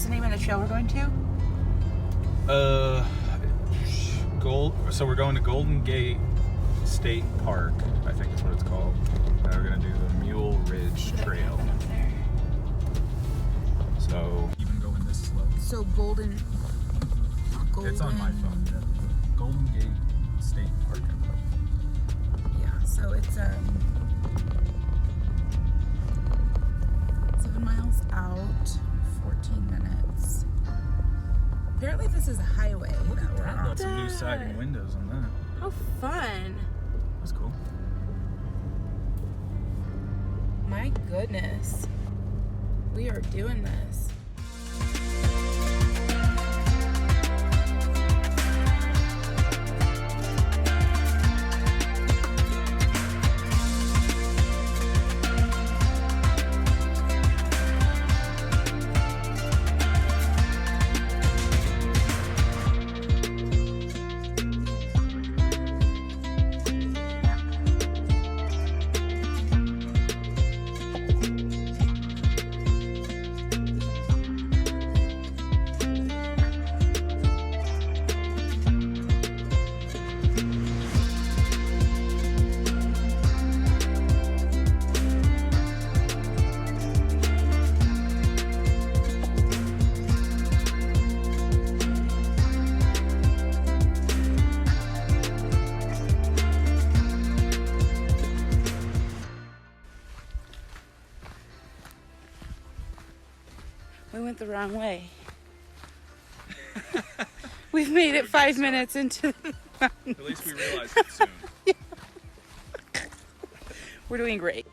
the name of the trail we're going to? So we're going to Golden Gate State Park, I think is what it's called. And we're gonna do the Mule Ridge Trail. So even going this slow. So Golden. It's on my phone. Yeah. Golden Gate State Park. Yeah. So it's 7 miles out, 14 minutes. Apparently this is a highway. Got some new siding windows on that. How fun. That's cool. My goodness. We are doing this. We went the wrong way. We've made it 5 minutes into the mountains. At least we realized it soon. We're doing great.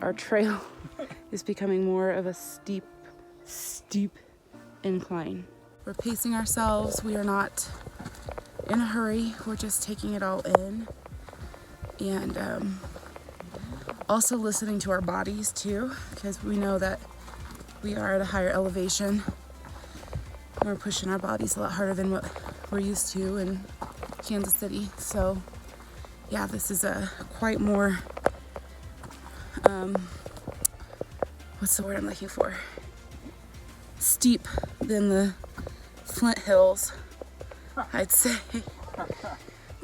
Our trail is becoming more of a steep incline. We're pacing ourselves. We are not in a hurry. We're just taking it all in. And also listening to our bodies too, because we know that we are at a higher elevation. We're pushing our bodies a lot harder than what we're used to in Kansas City. So yeah, this is a quite more what's the word I'm looking for? Steep than the Flint Hills, I'd say.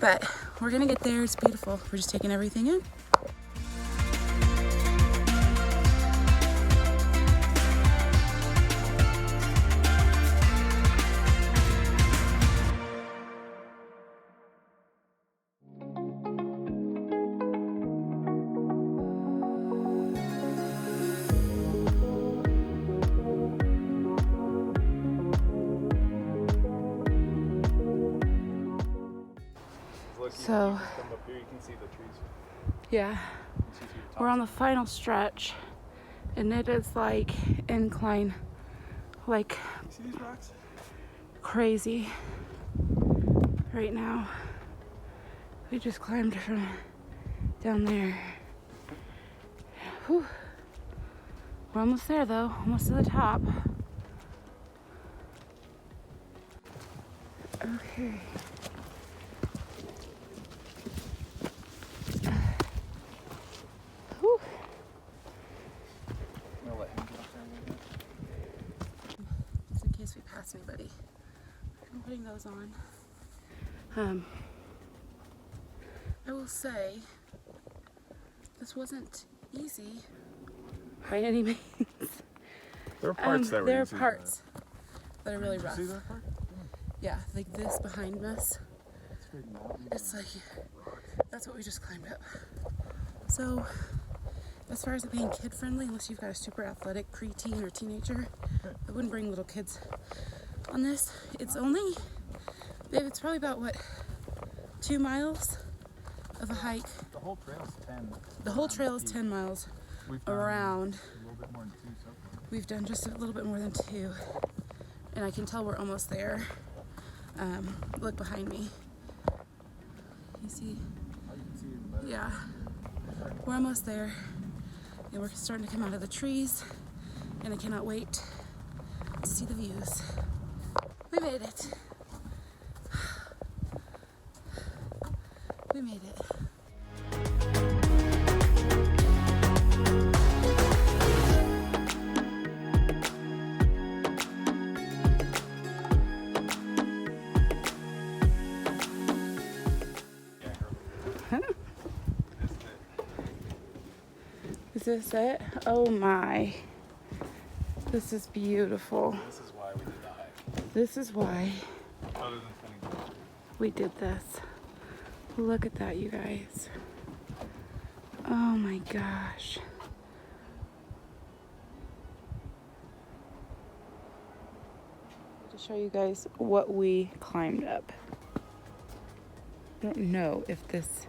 But we're gonna get there. It's beautiful. We're just taking everything in. So, Come up here, you can see the trees. yeah, we're on the final stretch, and it is like incline, like You see these rocks? crazy right now. We just climbed from down there. Whew. We're almost there though, almost to the top. Okay. Whew. I'll let him get up there a little bit. Just in case we pass anybody. I'm putting those on. I will say this wasn't easy by any means. There are parts that were there are easy, parts that are really Did you rough. see that part? Yeah, like this behind us. It's a big mountain. It's like that's what we just climbed up. So as far as it being kid friendly, unless you've got a super athletic preteen or teenager, I wouldn't bring little kids on this. It's only, babe, it's probably about what, 2 miles of a hike. The whole trail's 10. The whole trail is 10 miles We've done around. a little bit more than 2 so far. We've done just a little bit more than 2, and I can tell we're almost there. Look behind me. You see? Oh, you can see it better. Yeah, we're almost there, and we're starting to come out of the trees, and I cannot wait to see the views. We made it. We made it. Is this it? Oh my. This is beautiful. This is why we did the hike. This is why Other than spending time. we did this. Look at that, you guys. Oh my gosh. To show you guys what we climbed up. I don't know if this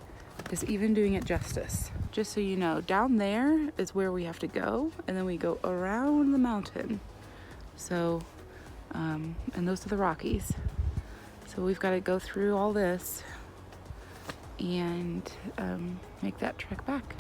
is even doing it justice. Just so you know, down there is where we have to go, and then we go around the mountain. So, and those are the Rockies. So we've got to go through all this and make that trek back.